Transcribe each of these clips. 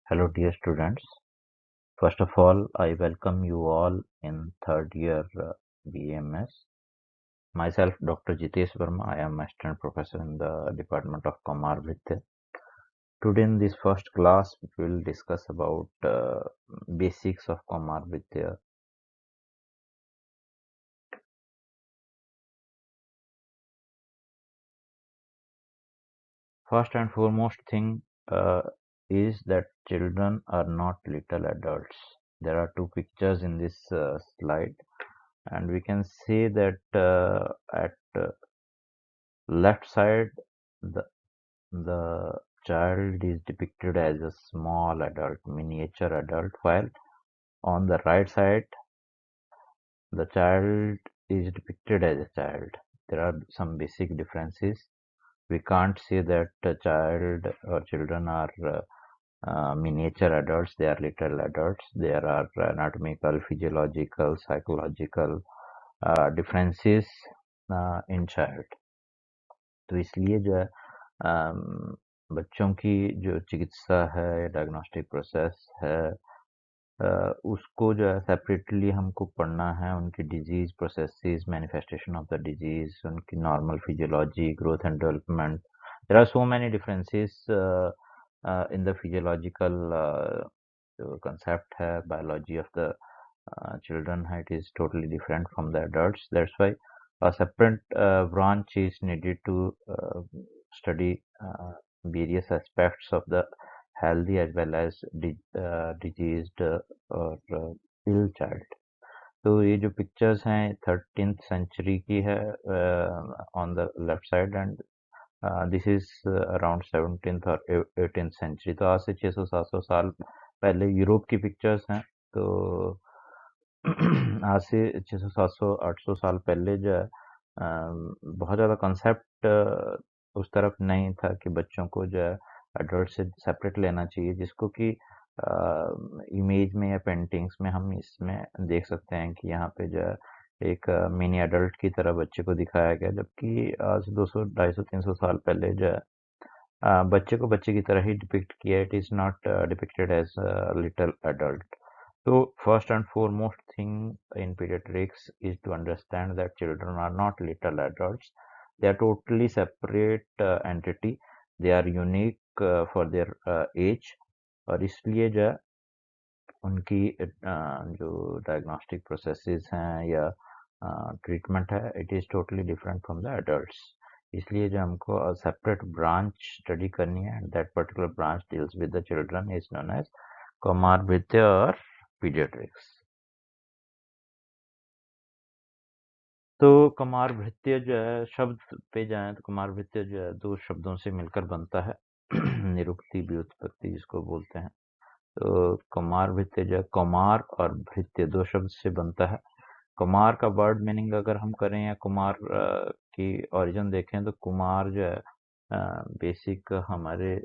Hello dear students. First of all, I welcome you all in third year BMS. Myself, Dr. Jitesh Verma. I am assistant professor in the Department of Kumar Vidya. Today in this first class, we will discuss about basics of Kumar Vidya. First and foremost thing is that children are not little adults. There are two pictures in this slide, and we can say that at left side, the child is depicted as a small adult, miniature adult, while on the right side, the child is depicted as a child. There are some basic differences. We can't say that a child or children are miniature adults, they are little adults. There are anatomical, physiological, psychological differences in child. तो इसलिए जो है बच्चों की जो चिकित्सा है, diagnostic process है, उसको जो है सेपरेटली हमको पढ़ना है. उनकी disease processes, manifestation of the disease, उनकी normal physiology, growth and development. There are so many differences in the physiological जो कंसेप्ट है, biology of the children, it is totally different from the adults. That's why a separate branch is needed to study various aspects of the healthy as well as diseased or ill child. तो ये जो pictures हैं 13th century की है on the left side, and this is around 17th और 18th century. तो आज से 600-700 साल पहले यूरोप की पिक्चर्स हैं. तो आज से 600, 700, 800 साल पहले जो है बहुत ज़्यादा कंसेप्ट उस तरफ नहीं था कि बच्चों को जो है एडल्ट से सेपरेट लेना चाहिए, जिसको कि इमेज में या पेंटिंग्स में हम इसमें देख सकते हैं कि यहाँ पे जो है एक मिनी एडल्ट की तरह बच्चे को दिखाया गया, जबकि आज 200, 250, 300 साल पहले जो है बच्चे को बच्चे की तरह ही डिपिक्ट किया. It is not depicted as little adult. So first and foremost thing in pediatrics is to understand that children are not little adults. They are totally separate entity. They are unique for their age. और इसलिए जो है उनकी जो diagnostic processes हैं या treatment है, it is totally different from the adults. इसलिए जो हमको सेपरेट ब्रांच स्टडी करनी है, and that particular branch deals with the children is known as comorbidity और पीडियाट्रिक्स. तो कुमार भृत्य जो है, शब्द पे जाएं तो कुमार भृत्य जो है दो शब्दों से मिलकर बनता है. निरुक्ति, व्युत्पत्ति जिसको बोलते हैं. तो कुमार भृत्य जो है, कुमार और भृत्य दो शब्द से बनता है. कुमार का वर्ड मीनिंग अगर हम करें या कुमार की ओरिजिन देखें, तो कुमार जो है बेसिक हमारे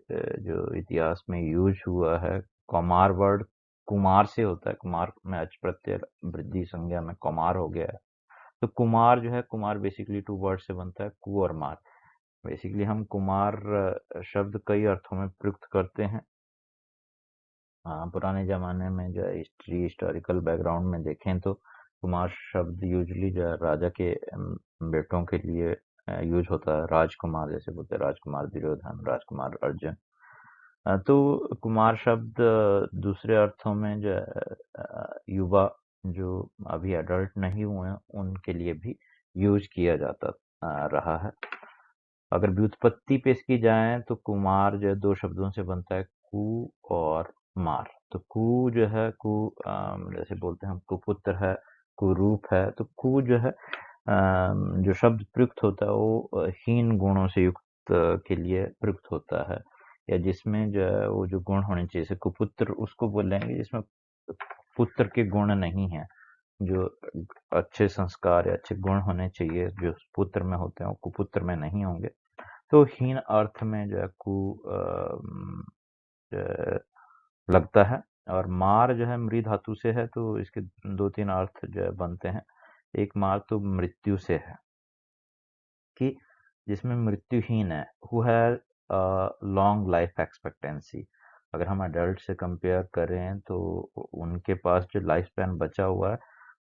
जो इतिहास में यूज हुआ है, कुमार वर्ड कुमार से होता है. कुमार में अच प्रत्यय वृद्धि संज्ञा में कुमार हो गया है. तो कुमार जो है, कुमार बेसिकली टू वर्ड से बनता है, कु और मार. बेसिकली हम कुमार शब्द कई अर्थों में प्रयुक्त करते हैं. पुराने जमाने में जो है हिस्टोरिकल बैकग्राउंड में देखें तो कुमार शब्द यूजली जो है राजा के बेटों के लिए यूज होता है. राजकुमार जैसे बोलते हैं, राजकुमार दुर्योधन, राजकुमार अर्जुन. तो कुमार शब्द दूसरे अर्थों में जो युवा जो अभी एडल्ट नहीं हुए हैं उनके लिए भी यूज किया जाता रहा है. अगर व्युत्पत्ति पे इसकी जाए तो कुमार जो है दो शब्दों से बनता है, कु और मार. तो कु जो है, कु जैसे बोलते हैं हम कुपुत्र है, कुरूप है. तो कु जो है जो शब्द प्रयुक्त होता है वो हीन गुणों से युक्त के लिए प्रयुक्त होता है, या जिसमें जो है वो जो गुण होने चाहिए. जैसे कुपुत्र उसको बोलेंगे जिसमें पुत्र के गुण नहीं है. जो अच्छे संस्कार या अच्छे गुण होने चाहिए जो पुत्र में होते हैं वो कुपुत्र में नहीं होंगे. तो हीन अर्थ में जो है कु लगता है. और मार जो है मृ धातु से है, तो इसके दो तीन अर्थ जो है बनते हैं. एक मार तो मृत्यु से है कि जिसमें मृत्युहीन है, who has long life expectancy. अगर हम एडल्ट से कंपेयर करें तो उनके पास जो लाइफ स्पैन बचा हुआ है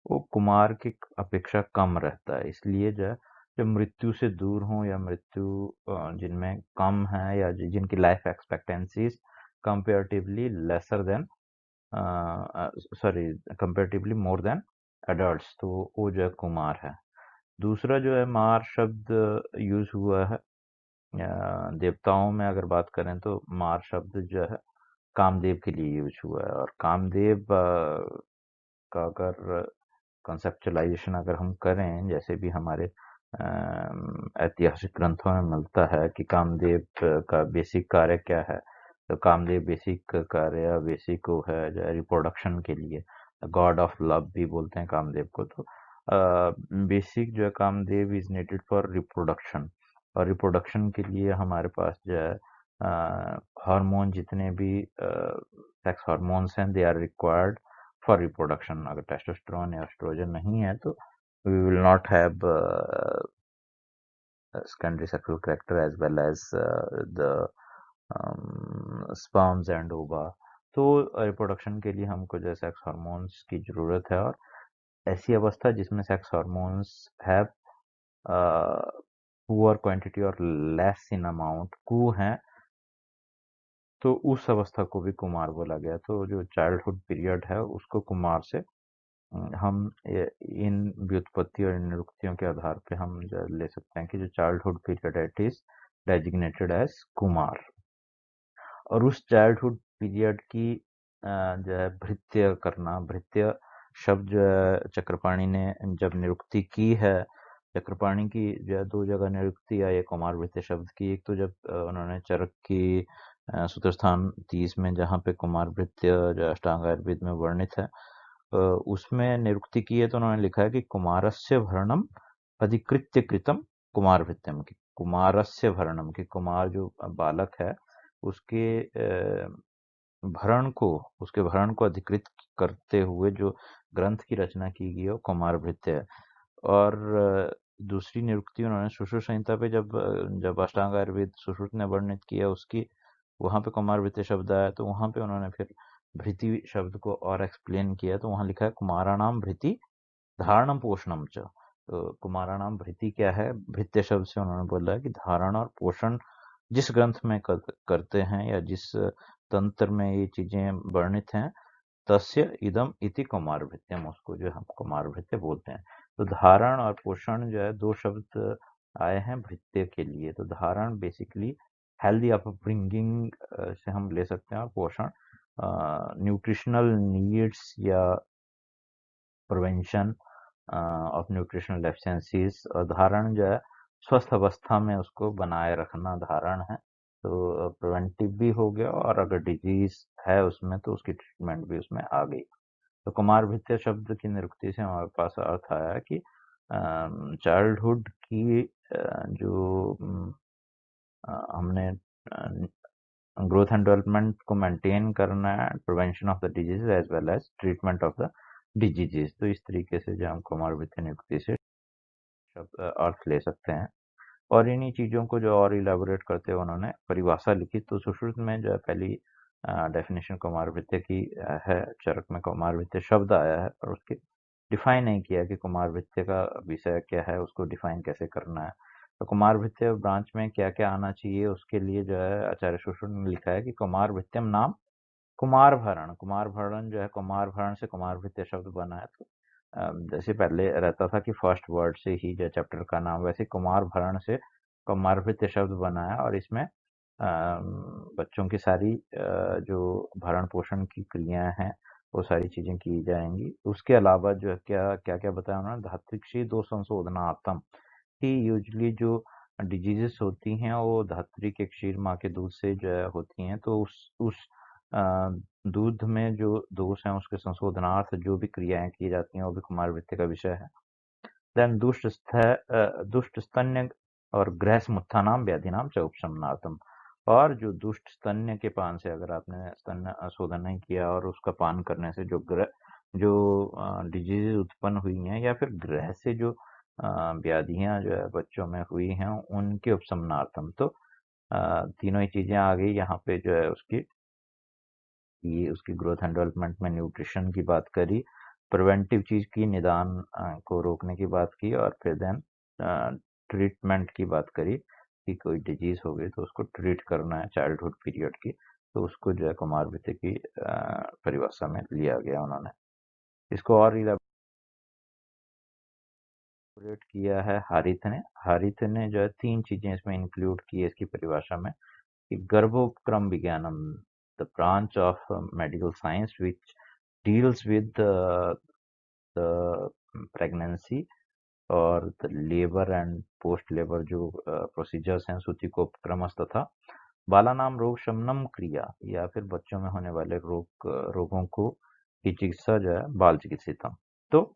वो कुमार की अपेक्षा कम रहता है। इसलिए जो मृत्यु से दूर हों या मृत्यु जिनमें कम है या जिनकी life expectancies comparatively lesser than sorry comparatively more than adults, तो वो जो है कुमार है। दूसरा जो है मार शब्द यूज हुआ है देवताओं में। अगर बात करें तो मार शब्द जो है कामदेव के लिए यूज हुआ है, और कामदेव का अगर कंसेप्चुलाइजेशन अगर हम करें, जैसे भी हमारे ऐतिहासिक ग्रंथों में मिलता है कि कामदेव का बेसिक कार्य क्या है, तो कामदेव बेसिक कार्य बेसिक वो है जो रिप्रोडक्शन के लिए, गॉड ऑफ लव भी बोलते हैं कामदेव को। तो बेसिक जो है कामदेव इज नीडेड फॉर रिप्रोडक्शन, और रिप्रोडक्शन के लिए हमारे पास जो है हार्मोन जितने भी सेक्स हार्मोन्स हैं they are required for reproduction. अगर टेस्टोस्टेरोन या एस्ट्रोजन नहीं है तो we will not have secondary sexual character as well as the sperms and ova। तो रिप्रोडक्शन के लिए हमको जो सेक्स हार्मोन्स की जरूरत है, और ऐसी अवस्था जिसमें sex hormones have poor quantity और लेस इन अमाउंट कु हैं, तो उस अवस्था को भी कुमार बोला गया। तो जो चाइल्डहुड पीरियड है उसको कुमार से हम इन व्युत्पत्ति और इन निरुक्तियों के आधार पे हम ले सकते हैं कि जो चाइल्डहुड पीरियड है इट इज डेजिग्नेटेड एज कुमार। और उस चाइल्डहुड पीरियड की जो है भृत्य करना, भृत्य शब्द जो है चक्रपाणी ने जब निरुक्ति की है, चक्रपाणी की जो है दो जगह निरुक्ति आई है कुमार भृत्य शब्द की। एक तो जब उन्होंने चरक की सूत्र स्थान 30 में जहाँ पे कुमार भृत्य जो अष्टांग आयुर्वेद में वर्णित है उसमें निरुक्ति की है, तो उन्होंने लिखा है कि कुमारस्य भरणम अधिकृत्य कृतम कुमार भृत्यम, की कुमारस्य भरणम, की कुमार जो बालक है उसके भरण को, उसके भरण को अधिकृत करते हुए जो ग्रंथ की रचना की गई है वो कुमार भृत्य है। और दूसरी निरुक्ति उन्होंने सुश्रुत संहिता पे जब अष्टांग आयुर्वेद सुश्रुत ने वर्णित किया उसकी, वहां पे कुमार भृत्य शब्द आया, तो वहां पे उन्होंने फिर भृति शब्द को और एक्सप्लेन किया, तो वहां लिखा है कुमाराणाम भृति धारणम पोषणम च। तो कुमाराणाम भृति क्या है, भृत्य शब्द से उन्होंने बोला है कि धारण और पोषण जिस ग्रंथ में करते हैं या जिस तंत्र में ये चीजें वर्णित हैं, तस्य इदम इति कुमार भृत्यम, उसको जो हम कुमार भृत्य बोलते हैं। तो धारण और पोषण जो है दो शब्द आए हैं भृत्य के लिए। तो धारण बेसिकली हेल्दी अपब्रिंगिंग से हम ले सकते हैं, और पोषण न्यूट्रिशनल नीड्स या प्रिवेंशन ऑफ न्यूट्रिशनल डेफिशिएंसीज। और धारण जो है स्वस्थ अवस्था में उसको बनाए रखना धारण है। तो प्रिवेंटिव भी हो गया, और अगर डिजीज है उसमें तो उसकी ट्रीटमेंट भी उसमें आ गई। तो कुमार भृत्य शब्द की निरुक्ति से हमारे पास अर्थ आया कि चाइल्डहुड की जो हमने ग्रोथ एंड डेवलपमेंट को मेंटेन करना है, prevention of the disease as well as treatment of the diseases. तो इस तरीके से जो हम कुमार भृत्य नियुक्ति से शब्द अर्थ ले सकते हैं। और इन्हीं चीज़ों को जो और इलेबोरेट करते हुए उन्होंने परिभाषा लिखी। तो सुश्रुत में जो है पहली डेफिनेशन कुमार भृत्य की है, चरक में कुमार भृत्य शब्द आया है, पर उसके डिफाइन नहीं किया कि कुमार भृत्य का विषय क्या है, उसको डिफाइन कैसे करना है। तो कुमार भृत्य ब्रांच में क्या क्या आना चाहिए उसके लिए जो है आचार्य सुश्रुत ने लिखा है कि कुमार भृत्यम नाम कुमार भरण। कुमार भरण जो है कुमार भरण से कुमार भृत्य शब्द बना है। तो जैसे पहले रहता था कि फर्स्ट वर्ड से ही जो चैप्टर का नाम, वैसे कुमार भरण से कुमार भृत्य शब्द बना है। और इसमें बच्चों की सारी जो भरण पोषण की क्रियाएं हैं वो सारी चीजें की जाएंगी। उसके अलावा जो है क्या क्या क्या बताया उन्होंने, धात्विक्षी दो संशोधनार्थम, कि यूजली जो डिजीजेस होती हैं वो धात्री के क्षीर माँ के दूध से जो है होती हैं। तो उस दूध में जो दोष हैं उसके संशोधनार्थ जो भी क्रियाएं की जाती हैं वो भी कुमार वृत्ति का विषय है। देन दुष्ट स्तन्य और गृहस्मुत्थानाम व्याधिनाम च उपशमनार्थम, और जो दुष्ट स्तन्य के पान से, अगर आपने स्तन्य शोधन नहीं किया और उसका पान करने से जो डिजीज उत्पन्न हुई हैं, या फिर ग्रह से जो व्याधियां जो है बच्चों में हुई हैं उनके उपशमनार्थम। तो तीनों ही चीजें आ गई यहाँ पे जो है उसकी की, उसकी ग्रोथ एंड डेवलपमेंट में न्यूट्रिशन की बात करी, प्रिवेंटिव चीज की, निदान को रोकने की बात की, और फिर देन ट्रीटमेंट की बात करी कि कोई डिजीज हो गई तो उसको ट्रीट करना है चाइल्डहुड पीरियड की, तो उसको जो है कुमार भृत्य की परिभाषा में लिया गया उन्होंने। इसको और इलेबोरेट किया है हारिथ ने। हारिथ ने जो है 3 चीजें इसमें इंक्लूड की है इसकी परिभाषा में, कि गर्भोपक्रम विज्ञानम, the branch of medical science which deals with the pregnancy और the labour and post labour जो प्रोसीजर्स हैं, सूतिकोपक्रम तथा बालानाम रोग शमनम क्रिया, या फिर बच्चों में होने वाले रोगों को की चिकित्सा जो है बाल चिकित्सितम। तो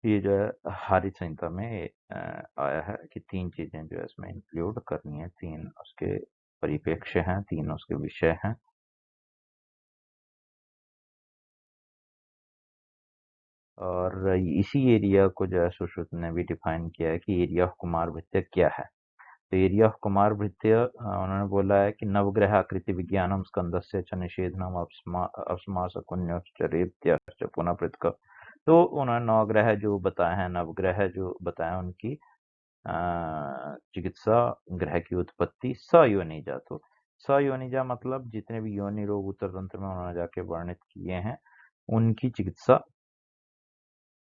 ये जो है हारित संहिता में आया है कि 3 चीजें जो है इसमें इंक्लूड करनी है, 3 उसके परिप्रेक्ष्य हैं, 3 उसके विषय हैं। और इसी एरिया को जो है सुश्रुत ने भी डिफाइन किया है कि एरिया ऑफ कुमार भृत्य क्या है। तो एरिया ऑफ कुमार भृत्य उन्होंने बोला है कि नवग्रह आकृति विज्ञानम स्कंदस्य च निषेधनम अपस्मास कुन्यश्च पुनः पृथक। तो उन्होंने नवग्रह जो बताए हैं, नवग्रह जो बताए उनकी चिकित्सा, ग्रह की उत्पत्ति, सयोनिजा। तो सयोनिजा मतलब जितने भी योनि रोग उत्तर तंत्र में उन्होंने जाके वर्णित किए हैं उनकी चिकित्सा।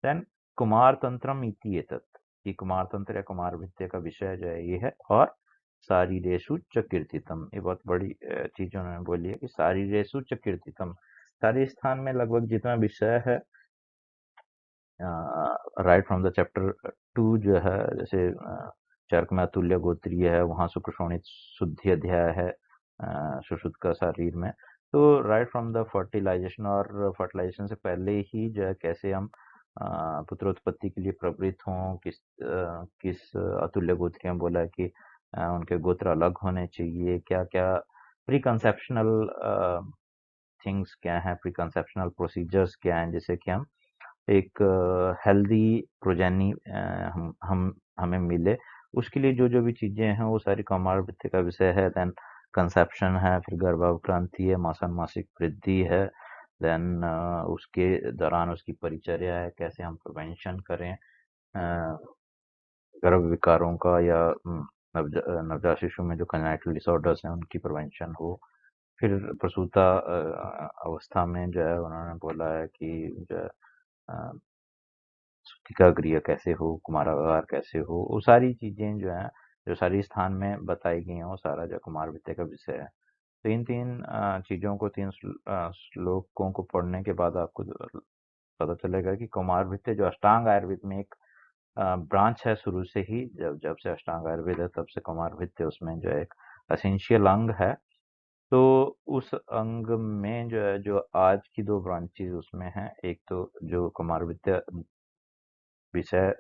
देन कुमार तंत्रम इति एतत्, कि कुमार तंत्र या कुमार विद्या का विषय जो है ये है। और शारीरेषु च कीर्तितम, ये बहुत बड़ी चीज उन्होंने बोली है कि शारीरेषु च कीर्तितम, सारी स्थान में लगभग जितना विषय है राइट फ्रॉम द चैप्टर 2 जो है, जैसे चरक में अतुल्य गोत्रीय है, वहां शुक्र शोणित शुद्धि अध्याय है सुश्रुत का शरीर में। तो राइट फ्रॉम द फर्टिलाइजेशन, और फर्टिलाइजेशन से पहले ही जो है कैसे हम पुत्रोत्पत्ति के लिए प्रवृत्त हों, किस अतुल्य गोत्रीय में बोला है कि उनके गोत्र अलग होने चाहिए, क्या क्या प्री कंसेप्शनल थिंग्स क्या हैं, प्री कंसेप्शनल प्रोसीजर्स क्या हैं, जिससे कि हम एक हेल्दी प्रोजेनी हमें मिले। उसके लिए जो जो भी चीजें हैं वो सारी कुमार वृत्ति का विषय है। देन कंसेप्शन है, फिर गर्भाक्रांति है, मासन मासिक वृद्धि है, देन उसके दौरान उसकी परिचर्या है, कैसे हम प्रिवेंशन करें गर्भ विकारों का, या नवजात शिशु में जो कंजाइटल डिसऑर्डर्स हैं उनकी प्रिवेंशन हो। फिर प्रसूता अवस्था में जो है उन्होंने बोला है कि जो है सूतिका क्रिया कैसे हो, कुमारागार कैसे हो, वो सारी चीजें जो है, जो सारी स्थान में बताई गई हैं, वो सारा जो कुमार विद्या का विषय है। तो इन 3 चीजों को, 3 श्लोकों को पढ़ने के बाद आपको पता चलेगा कि कुमार विद्या जो अष्टांग आयुर्वेद में एक ब्रांच है शुरू से ही, जब जब से अष्टांग आयुर्वेद है तब से कुमार विद्या उसमें जो है एक असेंशियल अंग है। तो उस अंग में जो है, जो आज की 2 ब्रांचेज उसमें हैं, एक तो जो कुमार विद्या विषय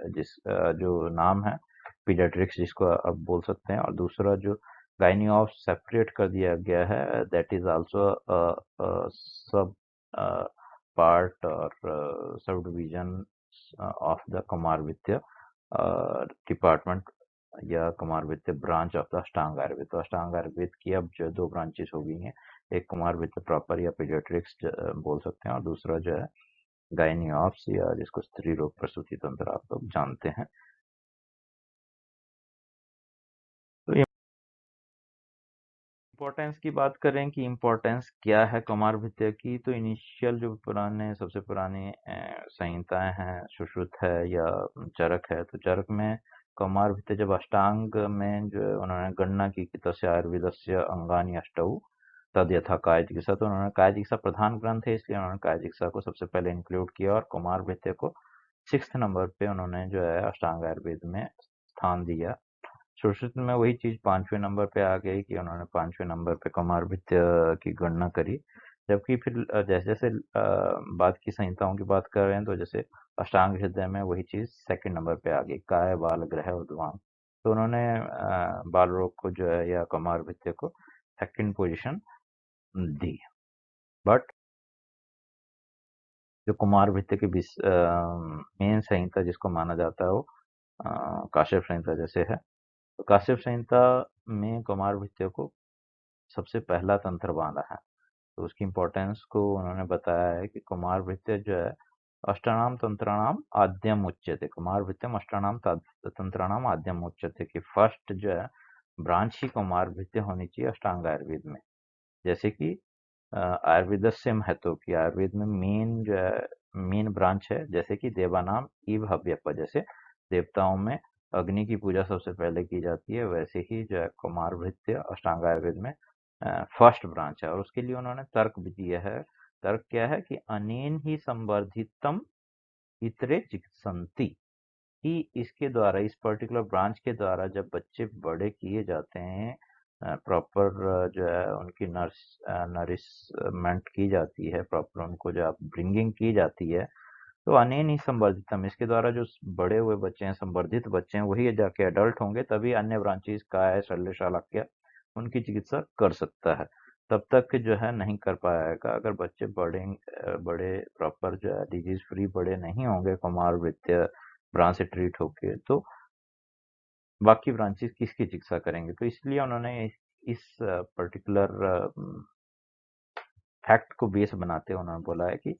जो नाम है पीडियाट्रिक्स, जिसको आप बोल सकते हैं, और दूसरा जो गायनी ऑफ सेपरेट कर दिया गया है, दैट इज आल्सो सब पार्ट और sub division of the Kumar Vidya department, या कुमार विद्या ब्रांच ऑफ द अष्टांग आयुर्वेद। तो अष्टांग आयुर्वेद की अब जो 2 ब्रांचेस हो गई हैं, एक कुमार विद्या प्रॉपर या पीडियाट्रिक्स बोल सकते हैं, और दूसरा जो है गायनी ऑप्स, या जिसको स्त्री रोग प्रसूति तंत्र आप लोग जानते हैं। तो इम्पोर्टेंस की बात करें कि इम्पोर्टेंस क्या है कुमार विद्या की, तो इनिशियल जो पुराने, सबसे पुरानी संहिताएं हैं, सुश्रुत है या चरक है, तो चरक में कुमार विद्या जब अष्टांग में जो उन्होंने गणना की कि तस्य आयुर्वेदस्य अंगानि अष्टौ तद यथा काय चिकित्सा, तो उन्होंने काय चिकित्सा प्रधान ग्रंथ है, इसलिए उन्होंने काय चिकित्सा को सबसे पहले इंक्लूड किया, और कुमार विद्या को 6th नंबर पे उन्होंने जो है अष्टांग आयुर्वेद में स्थान दिया। सुश्रुत में वही चीज 5वें नंबर पे आ गई कि उन्होंने 5वें नंबर पे कुमार विद्या की गणना करी। जबकि फिर जैसे जैसे बाद की संहिताओं की बात कर रहे हैं, तो जैसे अष्टांग हृदय में वही चीज 2nd नंबर पे आ गई, काय बाल ग्रह उद्वांग। तो उन्होंने बाल रोग को जो है, या कुमार विद्या को 2nd पोजीशन दी। बट जो कुमार विद्या की मेन संहिता जिसको माना जाता है, वो काश्यप संहिता जैसे है। तो काश्यप संहिता में कुमार विद्या को सबसे पहला तंत्र बांधा है। तो उसकी इम्पोर्टेंस को उन्होंने बताया है कि कुमार भृत्य जो है अष्टानाम तंत्राणाम आद्यम उच्यते, कुमार भृत्यम अष्टानाम तंत्राणाम आद्यम उच्यते कि फर्स्ट जो है ब्रांच ही कुमार भृत्य होनी चाहिए अष्टांग आयुर्वेद में। जैसे कि आयुर्वेद से महत्व की आयुर्वेद में मेन जो है मेन ब्रांच है, जैसे कि देवानाम इव हव्यप, जैसे देवताओं में अग्नि की पूजा सबसे पहले की जाती है, वैसे ही जो है कुमार भृत्य अष्टांग आयुर्वेद में फर्स्ट ब्रांच है। और उसके लिए उन्होंने तर्क भी दिया है। तर्क क्या है कि अनेन ही संवर्धितम इतरे चिकित्सन्ति, कि इसके द्वारा इस पर्टिकुलर ब्रांच के द्वारा जब बच्चे बड़े किए जाते हैं, प्रॉपर जो है उनकी नरिशमेंट की जाती है, प्रॉपर उनको जो ब्रिंगिंग की जाती है, तो अनेन ही संवर्धितम, इसके द्वारा जो बड़े हुए बच्चे हैं, संवर्धित बच्चे हैं, वही जाके एडल्ट होंगे, तभी अन्य ब्रांचेस काय शल्य शालाक्य उनकी चिकित्सा कर सकता है। तब तक जो है नहीं कर पाएगा। अगर बच्चे बड़े प्रॉपर जो है डिजीज फ्री बड़े नहीं होंगे कुमार वृत्य ब्रांच से ट्रीट होके, तो बाकी ब्रांचेस किसकी चिकित्सा करेंगे। तो इसलिए उन्होंने इस पर्टिकुलर फैक्ट को बेस बनाते हुए उन्होंने बोला है कि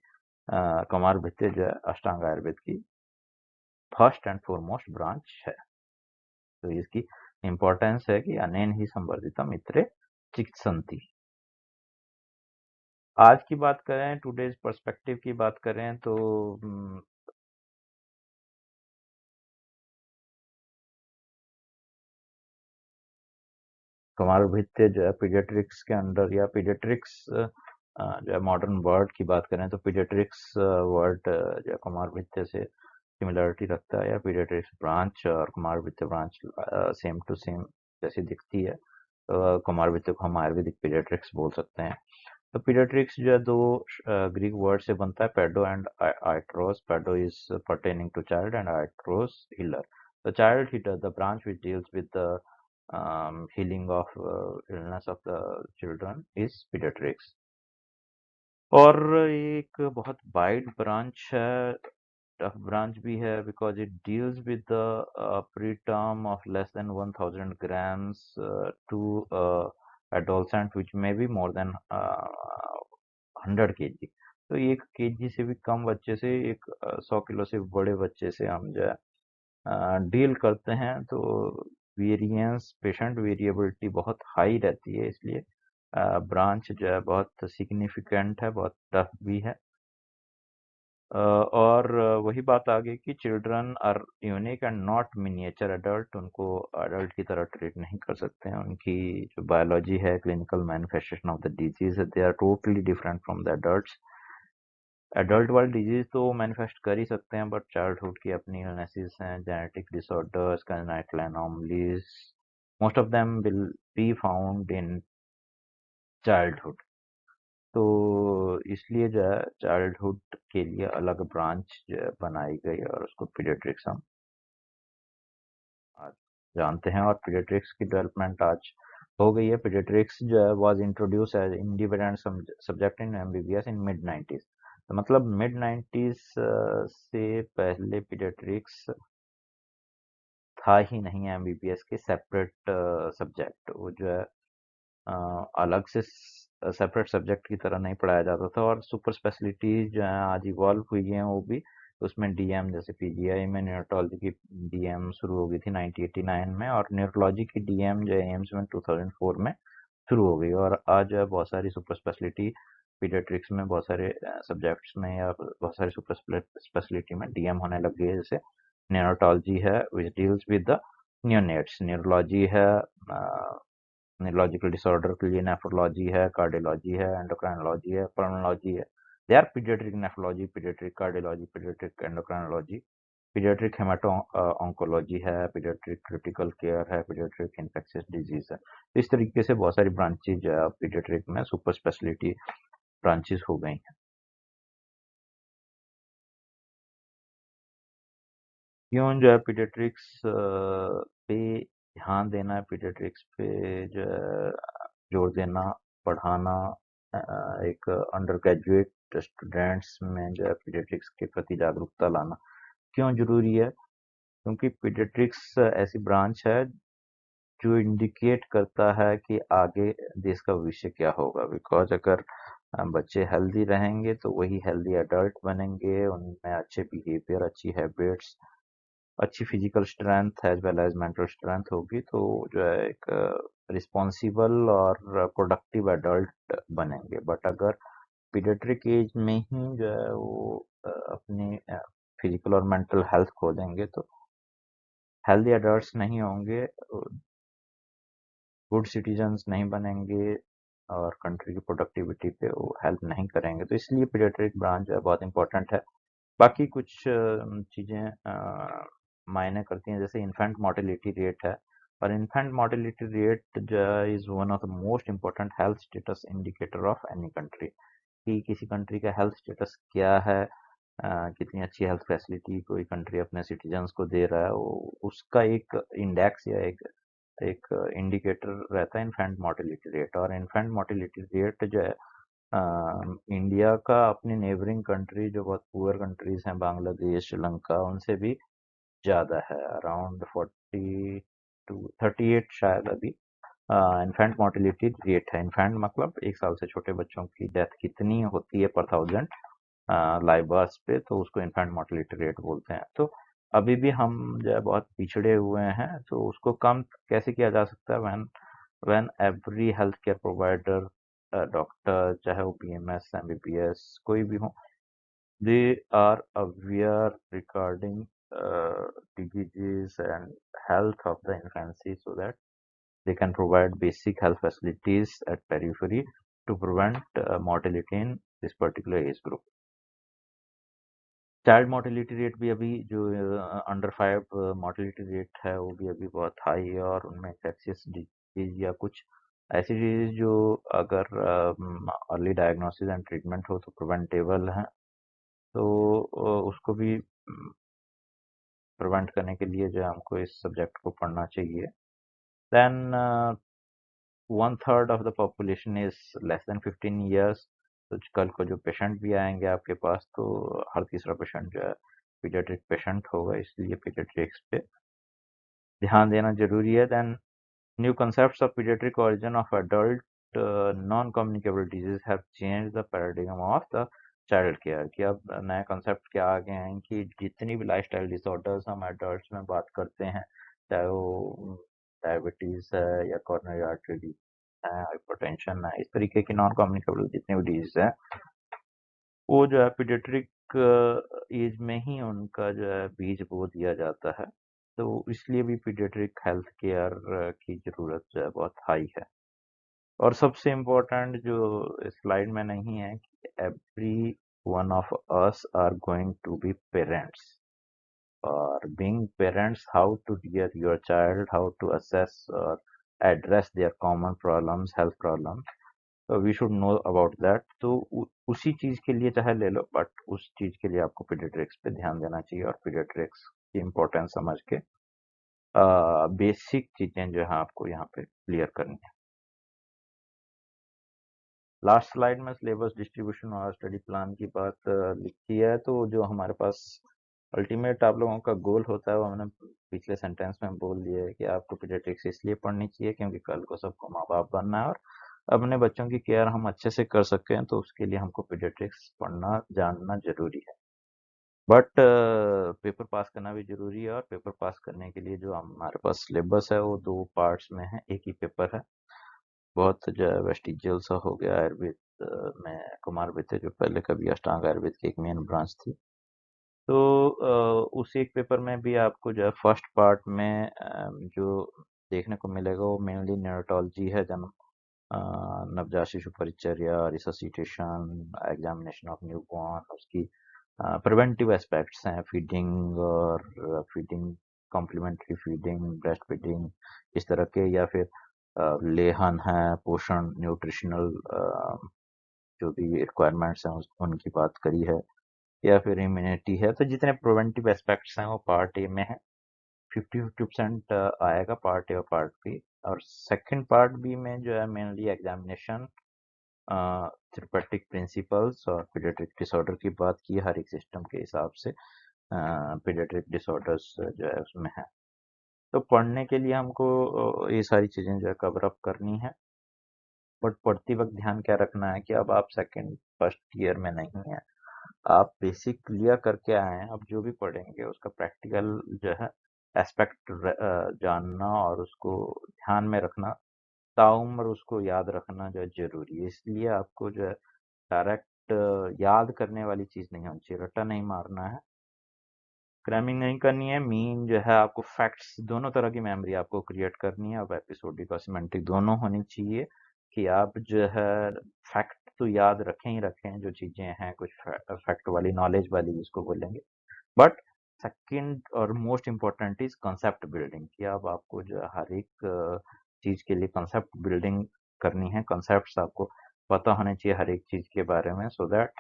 कुमार भृत्य जो है अष्टांग आयुर्वेद की फर्स्ट एंड फॉरमोस्ट ब्रांच है। तो इसकी इम्पोर्टेंस है कि अनेन ही संवर्धितम इतरे चिकित्सन्ति। आज की बात करें, टुडेज पर्सपेक्टिव की बात करें, तो कुमार भृत्य जो है पीडियाट्रिक्स के अंडर, या पीडियाट्रिक्स जो है मॉडर्न वर्ड की बात करें तो पीडियाट्रिक्स वर्ड जो है कुमार भृत्य से सिमिलरिटी रखता है, या पीडियाट्रिक्स ब्रांच और कुमार भृत्य ब्रांच सेम टू सेम जैसी दिखती है। तो कुमार भृत्य को हम आयुर्वेदिक पीडियाट्रिक्स बोल सकते हैं। तो पीडियाट्रिक्स जो है दो ग्रीक वर्ड से बनता है, paedo and iatros. Paedo is pertaining to child and iatros healer. The child healer, the branch which deals with the healing of illness of the children is pediatrics। और एक बहुत wide branch है, tough branch भी है, because it deals with the preterm of less than 1000 grams to adolescent which may be more than 100 kg। तो 1 kg से भी कम बच्चे से, 100 किलो से बड़े बच्चे से हम जो है डील करते हैं, तो वेरिएंस, पेशेंट वेरिएबिलिटी बहुत हाई रहती है, इसलिए ब्रांच जो है बहुत सिग्निफिकेंट है, बहुत टफ भी है। और वही बात आ गई कि children are unique and not miniature adult, उनको एडल्ट की तरह ट्रीट नहीं कर सकते हैं। उनकी जो बायोलॉजी है, clinical manifestation of the disease है, they are totally different from the adults. Adult वाली डिजीज तो मैनिफेस्ट कर ही सकते हैं, बट चाइल्डहुड की अपनी इलनेसेस हैं, genetic disorders, congenital anomalies, most of them will be found in childhood. तो इसलिए जो है चाइल्डहुड के लिए अलग ब्रांच जो है बनाई गई, और उसको पीडियाट्रिक्स हम आज जानते हैं। और पीडियाट्रिक्स की डेवलपमेंट आज हो गई है। पीडियाट्रिक्स जो है was introduce as independent subject in MBBS in mid 90s। तो मतलब मिड 90s से पहले पीडियाट्रिक्स था ही नहीं एमबीबीएस के सेपरेट सब्जेक्ट। वो जो है अलग से सेपरेट सब्जेक्ट की तरह नहीं पढ़ाया जाता था। और सुपर स्पेशलिटीज जो है आज इवॉल्व हुई हैं, वो भी उसमें डीएम, जैसे पीजीआई में न्यूरोलॉजी की डीएम शुरू हो गई थी 1989 में, और न्यूरोलॉजी की डीएम जो है एम्स में 2004 में शुरू हो गई। और आज जो है बहुत सारी सुपर स्पेशलिटी पीडियाट्रिक्स में, बहुत सारे सब्जेक्ट्स में, या बहुत सारी सुपर स्पेशलिटी में डीएम होने लग गई है। जैसे न्यूरोलॉजी है विच deals with the neonates, neurology है न्यूरोलॉजिकल डिसऑर्डर के लिए, नेफ्रोलॉजी है, कार्डियोलॉजी है, एंडोक्राइनोलॉजी है, पल्मोनोलॉजी है। They are paediatric nephrology, paediatric cardiology, paediatric endocrinology, paediatric haemato oncology है, पीडियाट्रिक क्रिटिकल केयर है, पीडियाट्रिक इन्फेक्शियस डिजीज है। इस तरीके से बहुत सारी ब्रांचेज जो है पीडियाट्रिक में सुपर स्पेशलिटी ब्रांचेस हो गई हैं। क्यों जो है पीडियाट्रिक्स पे ध्यान देना है, पीडियाट्रिक्स पे जो है जोर देना, पढ़ाना, एक अंडर ग्रेजुएट स्टूडेंट्स में जो है पीडियाट्रिक्स के प्रति जागरूकता लाना क्यों जरूरी है? क्योंकि पीडियाट्रिक्स ऐसी ब्रांच है जो इंडिकेट करता है कि आगे देश का भविष्य क्या होगा। बिकॉज अगर बच्चे हेल्दी रहेंगे तो वही हेल्दी एडल्ट बनेंगे, उनमें अच्छे बिहेवियर, अच्छी हैबिट्स, अच्छी physical strength as well as mental strength होगी, तो जो है एक रिस्पॉन्सिबल और प्रोडक्टिव एडल्ट बनेंगे। बट अगर पीडियाट्रिक एज में ही जो है वो अपनी फिजिकल और मेंटल हेल्थ खो देंगे तो हेल्दी एडल्ट्स नहीं होंगे, गुड सिटीजन्स नहीं बनेंगे और कंट्री की प्रोडक्टिविटी पे वो हेल्प नहीं करेंगे। तो इसलिए पीडियाट्रिक ब्रांच जो है बहुत इंपॉर्टेंट है। बाकी कुछ चीज़ें मायने करती हैं, जैसे इन्फेंट मोर्टेलिटी रेट है, और इन्फेंट मोर्टेलिटी रेट जो है is one of the most important health status indicator of any country, कि किसी कंट्री का हेल्थ स्टेटस क्या है, कितनी अच्छी हेल्थ फैसिलिटी कोई कंट्री अपने सिटीजन्स को दे रहा है, उसका एक इंडेक्स या एक एक इंडिकेटर रहता है इन्फेंट मोर्टेलिटी रेट। और इन्फेंट मोर्टेलिटी रेट जो है इंडिया का अपनी नेबरिंग कंट्री जो बहुत पुअर कंट्रीज हैं, बांग्लादेश, श्रीलंका, उनसे भी ज़्यादा है, अराउंड 40 to 38 शायद अभी इन्फेंट मोर्टेलिटी रेट है। इन्फेंट मतलब 1 साल से छोटे बच्चों की डेथ कितनी होती है पर 1000 लाइव बर्थ पे, तो उसको इन्फेंट मोर्टेलिटी रेट बोलते हैं। तो अभी भी हम जो है बहुत पिछड़े हुए हैं, तो उसको कम कैसे किया जा सकता है, when every health care provider, doctor, चाहे वो बीएमएस, एमबीबीएस, कोई भी हो, they are aware regarding diseases and health of the infancy, so that they can provide basic health facilities at periphery to prevent mortality in this particular age group. Child mortality rate भी अभी जो under 5 mortality rate है वो भी अभी बहुत high है, और उनमें इन्फेक्शियस डिजीज या कुछ ऐसी डिजीज जो अगर अर्ली डायग्नोसिस एंड ट्रीटमेंट हो तो प्रिवेंटेबल है, तो उसको भी प्रिवेंट करने के लिए जो है हमको इस सब्जेक्ट को पढ़ना चाहिए। Then 1/3 of the population is less than 15 years, तो कल को जो पेशेंट भी आएंगे आपके पास तो हर तीसरा पेशेंट जो है पीडियाट्रिक पेशेंट होगा, इसलिए पीडियाट्रिक्स पे ध्यान देना जरूरी है। Then new concepts of pediatric origin of adult non-communicable diseases have changed the paradigm of the child care, कि अब नए concept क्या आ गए हैं कि जितनी भी लाइफस्टाइल डिसऑर्डर्स हम एडल्ट्स में बात करते हैं, चाहे वो डायबिटीज है या कोरोनरी आर्टरी डिजीज है, हाइपरटेंशन है, इस तरीके की नॉन कम्युनिकेबल जितनी भी डिजीज है, वो जो है पीडियाट्रिक एज में ही उनका जो है बीज बो दिया जाता है। तो इसलिए भी पीडियाट्रिक हेल्थ केयर की ज़रूरत जो है बहुत हाई है। और सबसे इम्पोर्टेंट जो स्लाइड में नहीं है कि every one of us are going to be parents, और being parents, how to rear your child, how to assess और address their common problems, health problems, we should know about that. तो उसी चीज़ के लिए चाहे ले लो, बट उस चीज़ के लिए आपको पीडियाट्रिक्स पे ध्यान देना चाहिए और पीडियाट्रिक्स की इम्पोर्टेंस समझ के बेसिक चीज़ें जो है आपको यहाँ पे क्लियर करनी है। लास्ट स्लाइड में सिलेबस डिस्ट्रीब्यूशन और स्टडी प्लान की बात लिखी है, तो जो हमारे पास अल्टीमेट आप लोगों का गोल होता है वो हमने पिछले सेंटेंस में बोल दिया है कि आपको पीडियाट्रिक्स इसलिए पढ़नी चाहिए क्योंकि कल को सबको माँ बाप बनना है और अपने बच्चों की केयर हम अच्छे से कर सकें, तो उसके लिए हमको पीडियाट्रिक्स पढ़ना जानना जरूरी है। बट पेपर पास करना भी जरूरी है, और पेपर पास करने के लिए जो हमारे पास सिलेबस है वो 2 पार्ट्स में है, एक ही पेपर है। बहुत जो है वेस्टिजियल सा हो गया आयुर्वेद में, कुमार वित्त जो पहले कभी अष्टांग आयुर्वेद की एक मेन ब्रांच थी, तो उस एक पेपर में भी आपको जो है फर्स्ट पार्ट में जो देखने को मिलेगा वो मेनली न्यूरोटॉलजी है, जन्म नवजात शिशु परिचर्या, resuscitation, examination of newborn, उसकी प्रिवेंटिव एस्पेक्ट्स हैं, फीडिंग और feeding, complementary feeding, breast feeding, इस तरह के, या फिर लेहन है, पोषण, न्यूट्रिशनल जो भी रिक्वायरमेंट्स हैं उनकी बात करी है, या फिर इम्यूनिटी है। तो जितने प्रिवेंटिव एस्पेक्ट्स हैं वो पार्ट ए में है, 50-50% आएगा पार्ट ए और पार्ट बी। और सेकंड पार्ट बी में जो है मेनली एग्जामिनेशन, थेरेपेटिक प्रिंसिपल्स और पीडियाट्रिक डिसऑर्डर की बात की, हर एक सिस्टम के हिसाब से पीडियाट्रिक डिसऑर्डर्स जो है उसमें है। तो पढ़ने के लिए हमको ये सारी चीज़ें जो है कवर अप करनी है। बट पढ़ते वक्त ध्यान क्या रखना है कि अब आप सेकंड फर्स्ट ईयर में नहीं है, आप बेसिक क्लियर करके आए हैं। अब जो भी पढ़ेंगे उसका प्रैक्टिकल जो है एस्पेक्ट जानना और उसको ध्यान में रखना, ताउम्र उसको याद रखना जो है जरूरी है। इसलिए आपको जो है डायरेक्ट याद करने वाली चीज नहीं होनी चाहिए, रट्टा नहीं मारना है, क्रैमिंग नहीं करनी है। मीन जो है आपको फैक्ट्स दोनों तरह की मेमोरी आपको क्रिएट करनी है, अब एपिसोडिक और सिमेंटिक दोनों होनी चाहिए कि आप जो है फैक्ट तो याद रखें ही रखें, जो चीजें हैं कुछ फैक्ट वाली नॉलेज वाली जिसको बोलेंगे, बट सेकंड और most important is concept building कि अब आपको जो है हर एक चीज के लिए कंसेप्ट बिल्डिंग करनी है। कंसेप्ट आपको पता होने चाहिए हर एक चीज के बारे में, सो दैट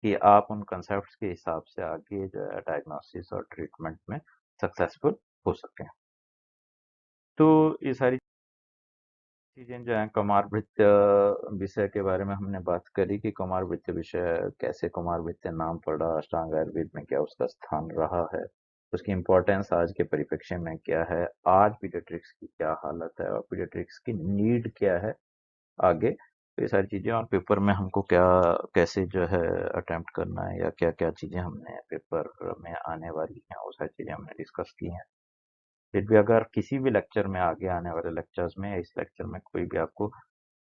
कि आप उन कंसेप्ट्स के हिसाब से आगे जो है डायग्नोसिस और ट्रीटमेंट में सक्सेसफुल हो सकें। तो ये सारी चीजें जो हैं कुमारभृत्य विषय के बारे में हमने बात करी कि कुमारभृत्य विषय कैसे कुमारभृत्य नाम पड़ा, अष्टांग आयुर्वेद में क्या उसका स्थान रहा है, उसकी इम्पोर्टेंस आज के परिप्रेक्ष्य में क्या है, आज पीडियाट्रिक्स की क्या हालत है और पीडियाट्रिक्स की नीड क्या है आगे। तो ये सारी चीजें और पेपर में हमको क्या कैसे जो है अटेम्प्ट करना है या क्या क्या चीजें हमने पेपर में आने वाली हैं वो सारी चीजें हमने डिस्कस की हैं। फिर भी अगर किसी भी लेक्चर में आगे आने वाले लेक्चर्स में या इस लेक्चर में कोई भी आपको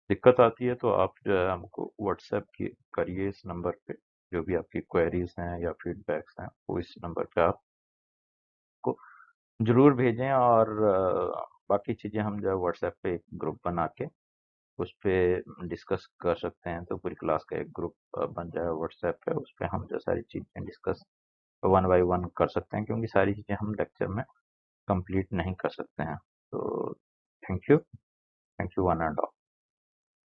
दिक्कत आती है तो आप जो है हमको व्हाट्सएप की करिए इस नंबर पे, जो भी आपकी क्वेरीज हैं या फीडबैक्स हैं वो इस नंबर पे आपको जरूर भेजें। और बाकी चीजें हम जो है व्हाट्सएप पे एक ग्रुप बना के उस पे डिस्कस कर सकते हैं। तो पूरी क्लास का एक ग्रुप बन जाए व्हाट्सएप पे, उस पे हम जो सारी चीजें डिस्कस वन बाय वन कर सकते हैं, क्योंकि सारी चीजें हम लेक्चर में कंप्लीट नहीं कर सकते हैं। तो thank you one and all.